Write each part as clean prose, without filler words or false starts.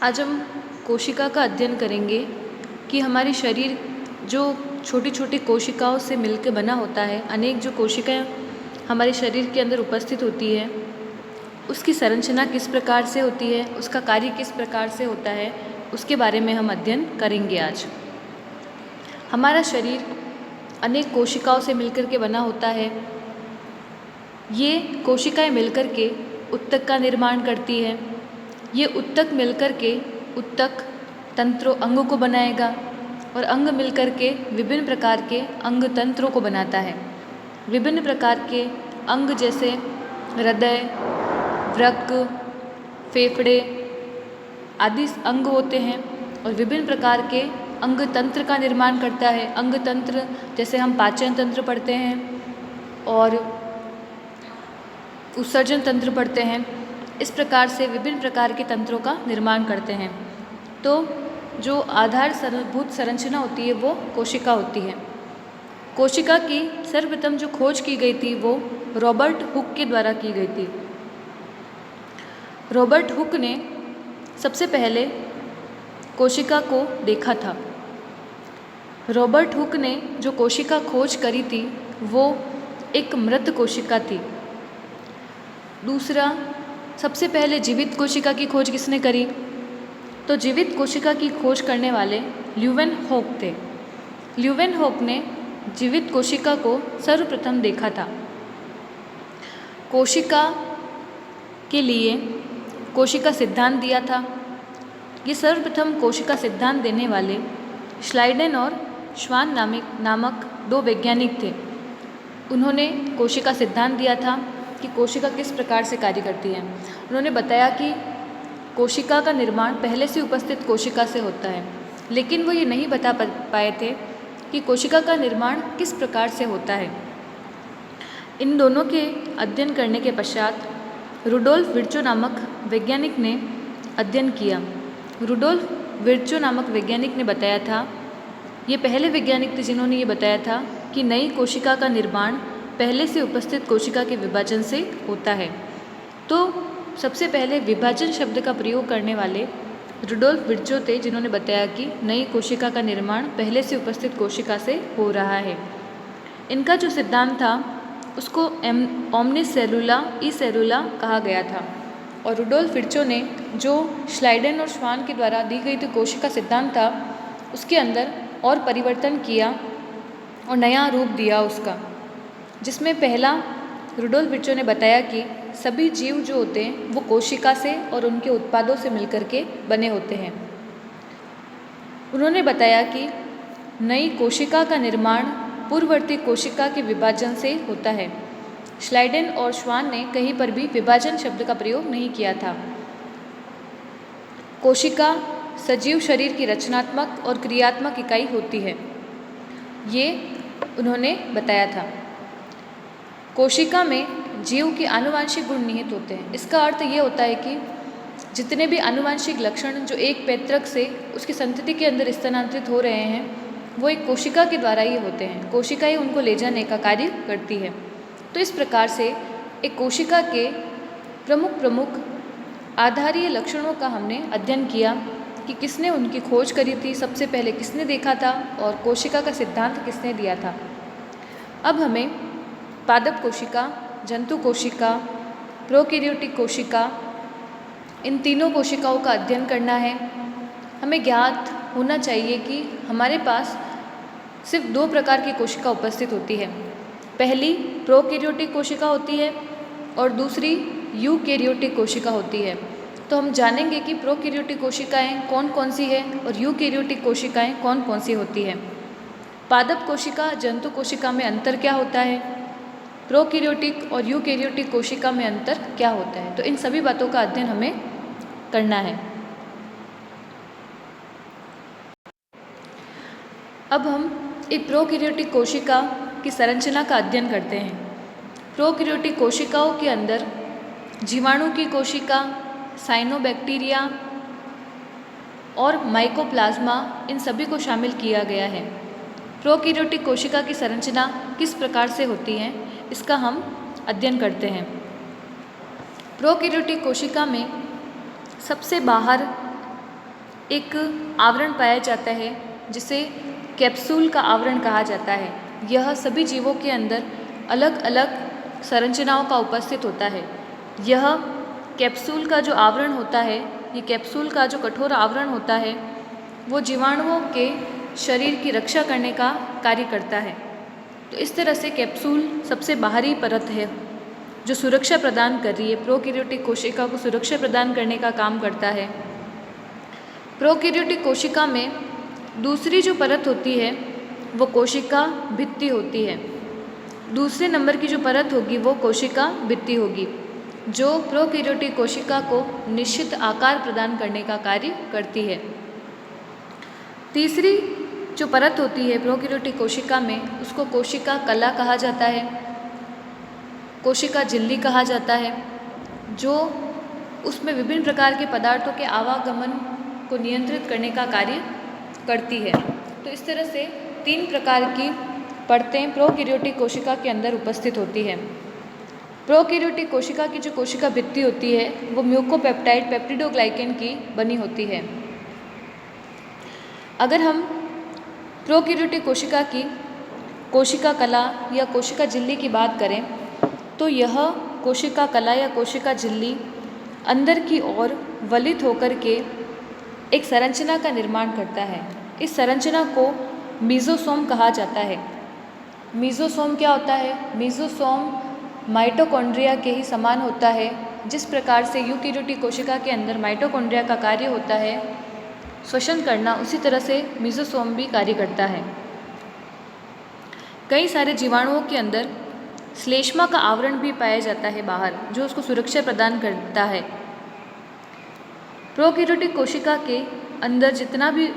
आज हम कोशिका का अध्ययन करेंगे कि हमारे शरीर जो छोटी छोटी कोशिकाओं से मिलकर बना होता है, अनेक जो कोशिकाएं हमारे शरीर के अंदर उपस्थित होती है, उसकी संरचना किस प्रकार से होती है, उसका कार्य किस प्रकार से होता है, उसके बारे में हम अध्ययन करेंगे आज। हमारा शरीर अनेक कोशिकाओं से मिलकर के बना होता है। ये कोशिकाएं मिलकर के ऊतक का निर्माण करती है। ये ऊतक मिलकर के ऊतक तंत्रों अंगों को बनाएगा और अंग मिलकर के विभिन्न प्रकार के अंग तंत्रों को बनाता है। विभिन्न प्रकार के अंग जैसे हृदय, वृक्क, फेफड़े आदि अंग होते हैं और विभिन्न प्रकार के अंग तंत्र का निर्माण करता है। अंग तंत्र जैसे हम पाचन तंत्र पढ़ते हैं और उत्सर्जन तंत्र पढ़ते हैं। इस प्रकार से विभिन्न प्रकार के तंत्रों का निर्माण करते हैं। तो जो आधारभूत संरचना होती है वो कोशिका होती है। कोशिका की सर्वप्रथम जो खोज की गई थी वो रॉबर्ट हुक के द्वारा की गई थी। रॉबर्ट हुक ने सबसे पहले कोशिका को देखा था। रॉबर्ट हुक ने जो कोशिका खोज करी थी वो एक मृत कोशिका थी। दूसरा, सबसे पहले जीवित कोशिका की खोज किसने करी? तो जीवित कोशिका की खोज करने वाले ल्यूवेनहॉक थे। ल्यूवेनहॉक ने जीवित कोशिका को सर्वप्रथम देखा था। कोशिका के लिए कोशिका सिद्धांत दिया था। ये सर्वप्रथम कोशिका सिद्धांत देने वाले श्लाइडेन और श्वान नामक दो वैज्ञानिक थे। उन्होंने कोशिका सिद्धांत दिया था कि कोशिका किस प्रकार से कार्य करती है। उन्होंने बताया कि कोशिका का निर्माण पहले से उपस्थित कोशिका से होता है, लेकिन वो ये नहीं बता पाए थे कि कोशिका का निर्माण किस प्रकार से होता है। इन दोनों के अध्ययन करने के पश्चात रुडोल्फ विर्चो नामक वैज्ञानिक ने अध्ययन किया। रुडोल्फ विर्चो नामक वैज्ञानिक ने बताया था, ये पहले वैज्ञानिक थे जिन्होंने ये बताया था कि नई कोशिका का निर्माण पहले से उपस्थित कोशिका के विभाजन से होता है। तो सबसे पहले विभाजन शब्द का प्रयोग करने वाले रुडोल्फ विर्चो थे जिन्होंने बताया कि नई कोशिका का निर्माण पहले से उपस्थित कोशिका से हो रहा है। इनका जो सिद्धांत था उसको ओमनिस सेलुला ई सेलुला कहा गया था। और रुडोल्फ विर्चो ने जो श्लाइडेन और श्वान के द्वारा दी गई जो कोशिका सिद्धांत था उसके अंदर और परिवर्तन किया और नया रूप दिया उसका, जिसमें पहला रुडोल्फ विर्चो ने बताया कि सभी जीव जो होते हैं वो कोशिका से और उनके उत्पादों से मिलकर के बने होते हैं। उन्होंने बताया कि नई कोशिका का निर्माण पूर्ववर्ती कोशिका के विभाजन से होता है। श्लाइडेन और श्वान ने कहीं पर भी विभाजन शब्द का प्रयोग नहीं किया था। कोशिका सजीव शरीर की रचनात्मक और क्रियात्मक इकाई होती है, ये उन्होंने बताया था। कोशिका में जीव के आनुवांशिक गुण निहित होते हैं। इसका अर्थ ये होता है कि जितने भी आनुवांशिक लक्षण जो एक पैतृक से उसकी संतति के अंदर स्थानांतरित हो रहे हैं वो एक कोशिका के द्वारा ही होते हैं। कोशिका ही उनको ले जाने का कार्य करती है। तो इस प्रकार से एक कोशिका के प्रमुख आधारीय लक्षणों का हमने अध्ययन किया कि किसने उनकी खोज करी थी, सबसे पहले किसने देखा था और कोशिका का सिद्धांत किसने दिया था। अब हमें पादप कोशिका, जंतु कोशिका, प्रोकैरियोटिक कोशिका, इन तीनों कोशिकाओं का अध्ययन करना है। हमें ज्ञात होना चाहिए कि हमारे पास सिर्फ दो प्रकार की कोशिका उपस्थित होती है। पहली प्रोकैरियोटिक कोशिका होती है और दूसरी यूकैरियोटिक कोशिका होती है। तो हम जानेंगे कि प्रोकैरियोटिक कोशिकाएं कौन कौन सी है और यूकैरियोटिक कोशिकाएं कौन कौन सी होती हैं। पादप कोशिका, जंतु कोशिका में अंतर क्या होता है, प्रोकैरियोटिक और यूकैरियोटिक कोशिका में अंतर क्या होता है, तो इन सभी बातों का अध्ययन हमें करना है। अब हम एक प्रोकैरियोटिक कोशिका की संरचना का अध्ययन करते हैं। प्रोकैरियोटिक कोशिकाओं के अंदर जीवाणु की कोशिका, साइनोबैक्टीरिया और माइकोप्लाज्मा, इन सभी को शामिल किया गया है। प्रोकैरियोटिक कोशिका की संरचना किस प्रकार से होती है इसका हम अध्ययन करते हैं। प्रोकैरियोटिक कोशिका में सबसे बाहर एक आवरण पाया जाता है जिसे कैप्सूल का आवरण कहा जाता है। यह सभी जीवों के अंदर अलग अलग संरचनाओं का उपस्थित होता है। यह कैप्सूल का जो आवरण होता है, ये कैप्सूल का जो कठोर आवरण होता है, वो जीवाणुओं के शरीर की रक्षा करने का कार्य करता है। तो इस तरह से कैप्सूल सबसे बाहरी परत है जो सुरक्षा प्रदान कर रही है, प्रोकैरियोटिक कोशिका को सुरक्षा प्रदान करने का काम करता है। प्रोकैरियोटिक कोशिका में दूसरी जो परत होती है वो कोशिका भित्ति होती है। दूसरे नंबर की जो परत होगी वो कोशिका भित्ति होगी, जो प्रोकैरियोटिक कोशिका को निश्चित आकार प्रदान करने का कार्य करती है। तीसरी जो परत होती है प्रोकैरियोटिक कोशिका में, उसको कोशिका कला कहा जाता है, कोशिका झिल्ली कहा जाता है, जो उसमें विभिन्न प्रकार के पदार्थों के आवागमन को नियंत्रित करने का कार्य करती है। तो इस तरह से 3 प्रकार की परतें प्रोकैरियोटिक कोशिका के अंदर उपस्थित होती है। प्रोकैरियोटिक कोशिका की जो कोशिका भित्ति होती है वो म्यूकोपेप्टाइड पेप्टिडोग्लाइकेन की बनी होती है। अगर हम प्रोकैरियोटिक कोशिका की कोशिका कला या कोशिका झिल्ली की बात करें तो यह कोशिका कला या कोशिका झिल्ली अंदर की ओर वलित होकर के एक संरचना का निर्माण करता है। इस संरचना को मीजोसोम कहा जाता है। मीजोसोम क्या होता है? मीजोसोम माइटोकॉन्ड्रिया के ही समान होता है। जिस प्रकार से यूकैरियोटिक कोशिका के अंदर माइटोकॉन्ड्रिया का कार्य होता है श्वसन करना, उसी तरह से मीजोसोम भी कार्य करता है। कई सारे जीवाणुओं के अंदर श्लेष्मा का आवरण भी पाया जाता है बाहर, जो उसको सुरक्षा प्रदान करता है। प्रोकैरियोटिक कोशिका के अंदर जितना भी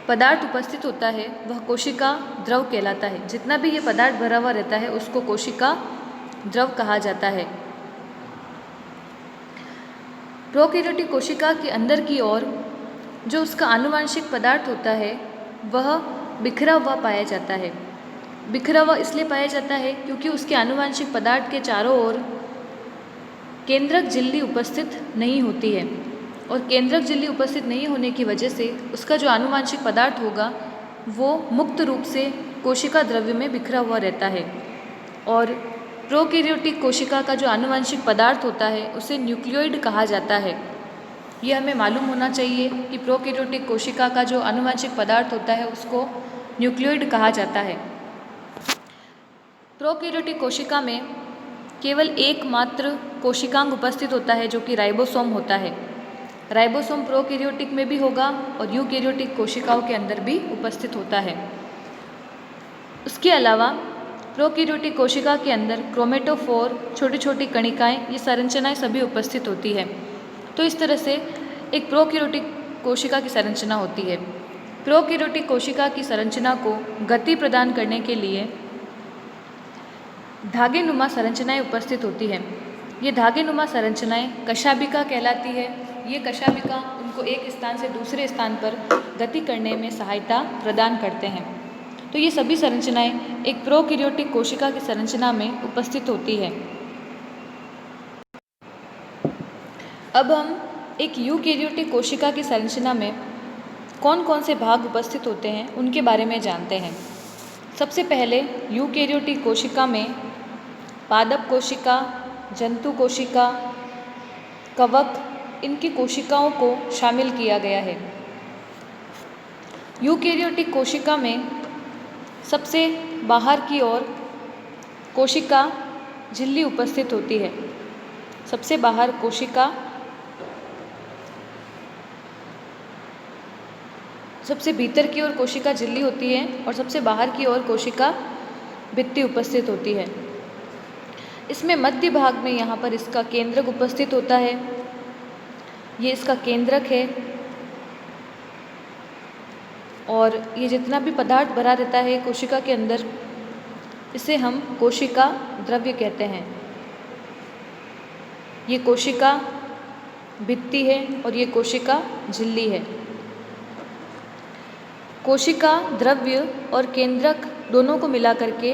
पदार्थ उपस्थित होता है वह कोशिका द्रव कहलाता है। जितना भी ये पदार्थ भरा हुआ रहता है उसको कोशिका द्रव कहा जाता है। प्रोकैरियोटिक कोशिका के अंदर की ओर जो उसका आनुवांशिक पदार्थ होता है वह बिखरा हुआ पाया जाता है। बिखरा हुआ इसलिए पाया जाता है क्योंकि उसके आनुवांशिक पदार्थ के चारों ओर केंद्रक झिल्ली उपस्थित नहीं होती है, और केंद्रक झिल्ली उपस्थित नहीं होने की वजह से उसका जो आनुवांशिक पदार्थ होगा वो मुक्त रूप से कोशिका द्रव्य में बिखरा हुआ रहता है। और प्रोकैरियोटिक कोशिका का जो आनुवांशिक पदार्थ होता है उसे न्यूक्लियोइड कहा जाता है। यह हमें मालूम होना चाहिए कि प्रोकैरियोटिक कोशिका का जो आनुवांशिक पदार्थ होता है उसको न्यूक्लियोइड कहा जाता है। प्रोकैरियोटिक कोशिका में केवल एकमात्र कोशिकांग उपस्थित होता है जो कि राइबोसोम होता है। राइबोसोम प्रोकैरियोटिक में भी होगा और यूकैरियोटिक कोशिकाओं के अंदर भी उपस्थित होता है। उसके अलावा प्रोकैरियोटिक कोशिका के अंदर क्रोमेटोफोर, छोटी छोटी कणिकाएं, ये संरचनाएं सभी उपस्थित होती है। तो इस तरह से एक प्रोकैरियोटिक कोशिका की संरचना होती है। प्रोकैरियोटिक कोशिका की संरचना को गति प्रदान करने के लिए धागेनुमा संरचनाएं उपस्थित होती हैं। ये धागेनुमा संरचनाएं कशाभिका कहलाती है। ये कशाभिका उनको एक स्थान से दूसरे स्थान पर गति करने में सहायता प्रदान करते हैं। तो ये सभी संरचनाएं एक प्रोकैरियोटिक कोशिका की संरचना में उपस्थित होती है। अब हम एक यूकैरियोटिक कोशिका की संरचना में कौन कौन से भाग उपस्थित होते हैं उनके बारे में जानते हैं। सबसे पहले यूकैरियोटिक कोशिका में पादप कोशिका, जंतु कोशिका, कवक, इनकी कोशिकाओं को शामिल किया गया है। यूकैरियोटिक कोशिका में सबसे बाहर की ओर कोशिका झिल्ली उपस्थित होती है। सबसे बाहर कोशिका, सबसे भीतर की ओर कोशिका झिल्ली होती है और सबसे बाहर की ओर कोशिका भित्ति उपस्थित होती है। इसमें मध्य भाग में यहाँ पर इसका केंद्रक उपस्थित होता है। ये इसका केंद्रक है और ये जितना भी पदार्थ भरा रहता है कोशिका के अंदर, इसे हम कोशिका द्रव्य कहते हैं। ये कोशिका भित्ति है और ये कोशिका झिल्ली है। कोशिका द्रव्य और केंद्रक दोनों को मिला करके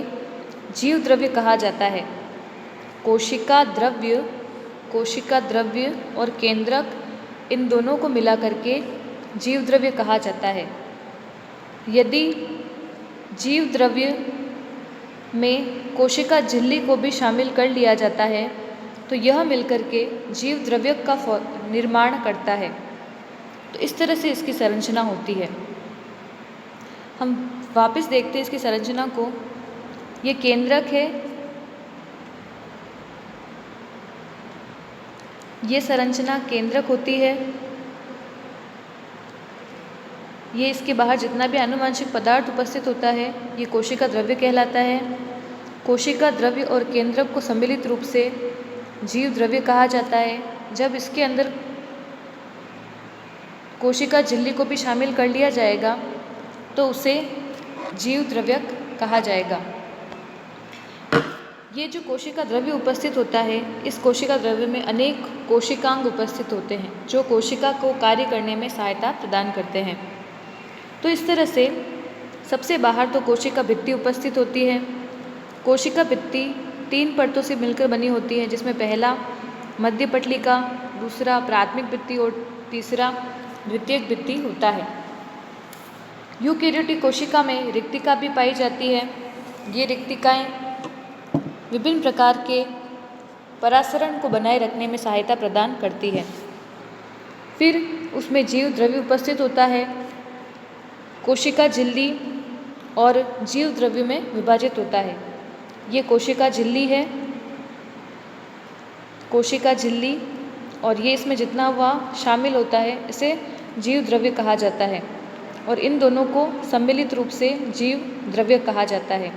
जीव द्रव्य कहा जाता है। कोशिका द्रव्य और केंद्रक इन दोनों को मिला करके जीव द्रव्य कहा जाता है। यदि जीव द्रव्य में कोशिका झिल्ली को भी शामिल कर लिया जाता है तो यह मिलकर के जीव द्रव्य का निर्माण करता है। तो इस तरह से इसकी संरचना होती है। हम वापस देखते हैं इसकी संरचना को। ये केंद्रक है, ये संरचना केंद्रक होती है। ये इसके बाहर जितना भी आनुवंशिक पदार्थ उपस्थित होता है ये कोशिका द्रव्य कहलाता है। कोशिका द्रव्य और केंद्रक को सम्मिलित रूप से जीव द्रव्य कहा जाता है। जब इसके अंदर कोशिका झिल्ली को भी शामिल कर लिया जाएगा तो उसे जीव द्रव्य कहा जाएगा। ये जो कोशिका द्रव्य उपस्थित होता है, इस कोशिका द्रव्य में अनेक कोशिकांग उपस्थित होते हैं जो कोशिका को कार्य करने में सहायता प्रदान करते हैं। तो इस तरह से सबसे बाहर तो कोशिका भित्ति उपस्थित होती है। कोशिका भित्ति 3 परतों से मिलकर बनी होती है, जिसमें पहला मध्य पटलिका, दूसरा प्राथमिक भित्ति और तीसरा द्वितीयक भित्ति होता है। यूकेरियोटिक कोशिका में रिक्तिका भी पाई जाती है। ये रिक्तिकाएं विभिन्न प्रकार के परासरण को बनाए रखने में सहायता प्रदान करती है। फिर उसमें जीव द्रव्य उपस्थित होता है। कोशिका झिल्ली और जीव द्रव्य में विभाजित होता है। ये कोशिका झिल्ली है, कोशिका झिल्ली, और ये इसमें जितना हुआ शामिल होता है इसे जीव द्रव्य कहा जाता है। और इन दोनों को सम्मिलित रूप से जीव द्रव्य कहा जाता है।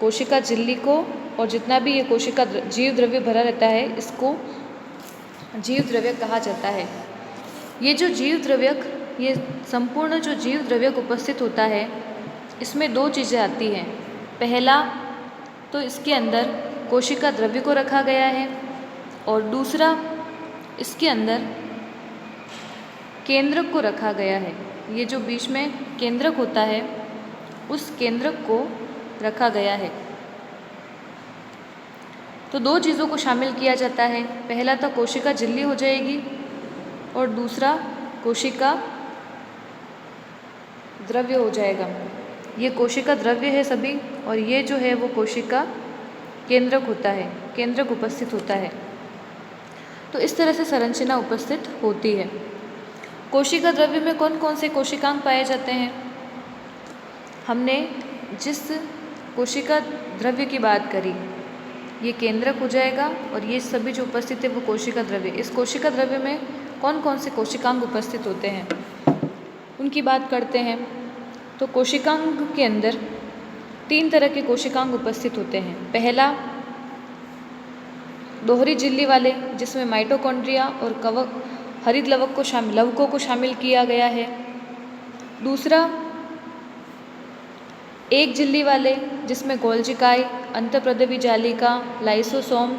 कोशिका झिल्ली को और जितना भी ये कोशिका जीव द्रव्य भरा रहता है इसको जीव द्रव्य कहा जाता है। ये जो जीव द्रव्य, ये संपूर्ण जो जीव द्रव्य उपस्थित होता है इसमें 2 चीज़ें आती हैं। पहला तो इसके अंदर कोशिका द्रव्य को रखा गया है और दूसरा इसके अंदर केंद्रक को रखा गया है। ये जो बीच में केंद्रक होता है उस केंद्रक को रखा गया है। तो 2 चीज़ों को शामिल किया जाता है। पहला तो कोशिका झिल्ली हो जाएगी और दूसरा कोशिका द्रव्य हो जाएगा। ये कोशिका द्रव्य है सभी, और ये जो है वो कोशिका केंद्रक होता है, केंद्रक उपस्थित होता है। तो इस तरह से संरचना उपस्थित होती है। कोशिका द्रव्य में कौन कौन से कोशिकांग पाए जाते हैं? हमने जिस कोशिका द्रव्य की बात करी ये केंद्रक हो जाएगा, और ये सभी जो उपस्थित है वो कोशिका द्रव्य। इस कोशिका द्रव्य में कौन कौन से कोशिकांग उपस्थित होते हैं उनकी बात करते हैं। तो कोशिकांग के अंदर 3 तरह के कोशिकांग उपस्थित होते हैं। पहला दोहरी झिल्ली वाले, जिसमें माइटोकॉन्ड्रिया और कवक हरित लवकों को शामिल किया गया है। दूसरा एक झिल्ली वाले, जिसमें गोल्जिकाई, अंतःप्रद्रवी जालिका, लाइसोसोम,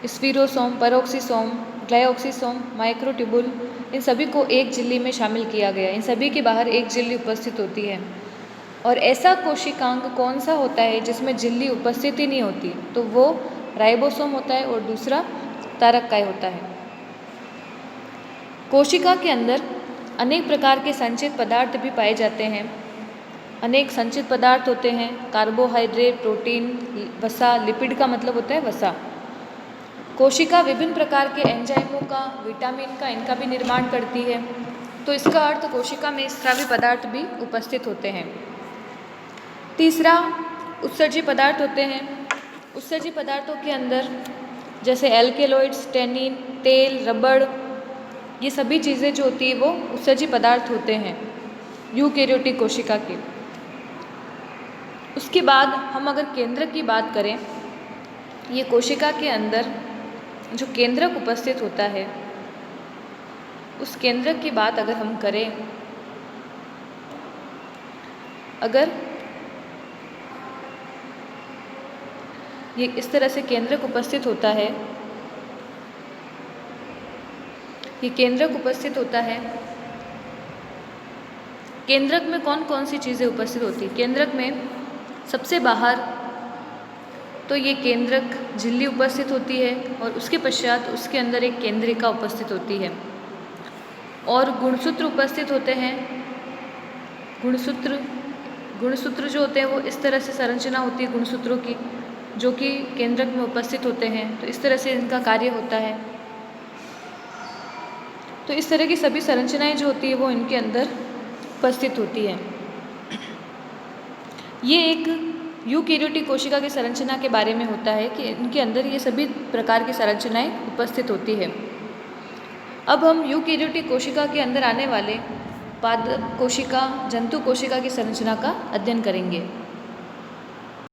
स्फीरोसोम, पेरोक्सिसोम, ग्लाइऑक्सिसोम, माइक्रोट्यूबुल, इन सभी को एक झिल्ली में शामिल किया गया। इन सभी के बाहर एक झिल्ली उपस्थित होती है। और ऐसा कोशिकांग कौन सा होता है जिसमें झिल्ली उपस्थित ही नहीं होती? तो वो राइबोसोम होता है और दूसरा तारककाय होता है। कोशिका के अंदर अनेक प्रकार के संचित पदार्थ भी पाए जाते हैं। अनेक संचित पदार्थ होते हैं, कार्बोहाइड्रेट, प्रोटीन, वसा, लिपिड का मतलब होता है वसा। कोशिका विभिन्न प्रकार के एंजाइमों का, विटामिन का, इनका भी निर्माण करती है। तो इसका अर्थ कोशिका में स्रावी पदार्थ भी उपस्थित होते हैं। तीसरा उत्सर्जी पदार्थ होते हैं। उत्सर्जी पदार्थों के अंदर जैसे एल्केलॉइड्स, टेनिन, तेल, रबड़, ये सभी चीज़ें जो होती है वो उत्सर्जी पदार्थ होते हैं यूकेरियोटिक कोशिका के। उसके बाद हम अगर केंद्रक की बात करें, ये कोशिका के अंदर जो केंद्रक उपस्थित होता है उस केंद्रक की बात अगर हम करें, अगर ये इस तरह से केंद्रक उपस्थित होता है, ये केंद्रक उपस्थित होता है। केंद्रक में कौन कौन सी चीज़ें उपस्थित होती है? केंद्रक में सबसे बाहर तो ये केंद्रक झिल्ली उपस्थित होती है और उसके पश्चात उसके अंदर एक केंद्रिका उपस्थित होती है। और गुणसूत्र उपस्थित होते हैं। गुणसूत्र जो होते हैं वो इस तरह से संरचना होती है गुणसूत्रों की, जो कि केंद्रक में उपस्थित होते हैं। तो इस तरह से इनका कार्य होता है। तो इस तरह की सभी संरचनाएं जो होती है वो इनके अंदर उपस्थित होती है। ये एक यूकेरियोटिक कोशिका की संरचना के बारे में होता है कि इनके अंदर ये सभी प्रकार की संरचनाएं उपस्थित होती है। अब हम यूकेरियोटिक कोशिका के अंदर आने वाले पादप कोशिका, जंतु कोशिका की संरचना का अध्ययन करेंगे।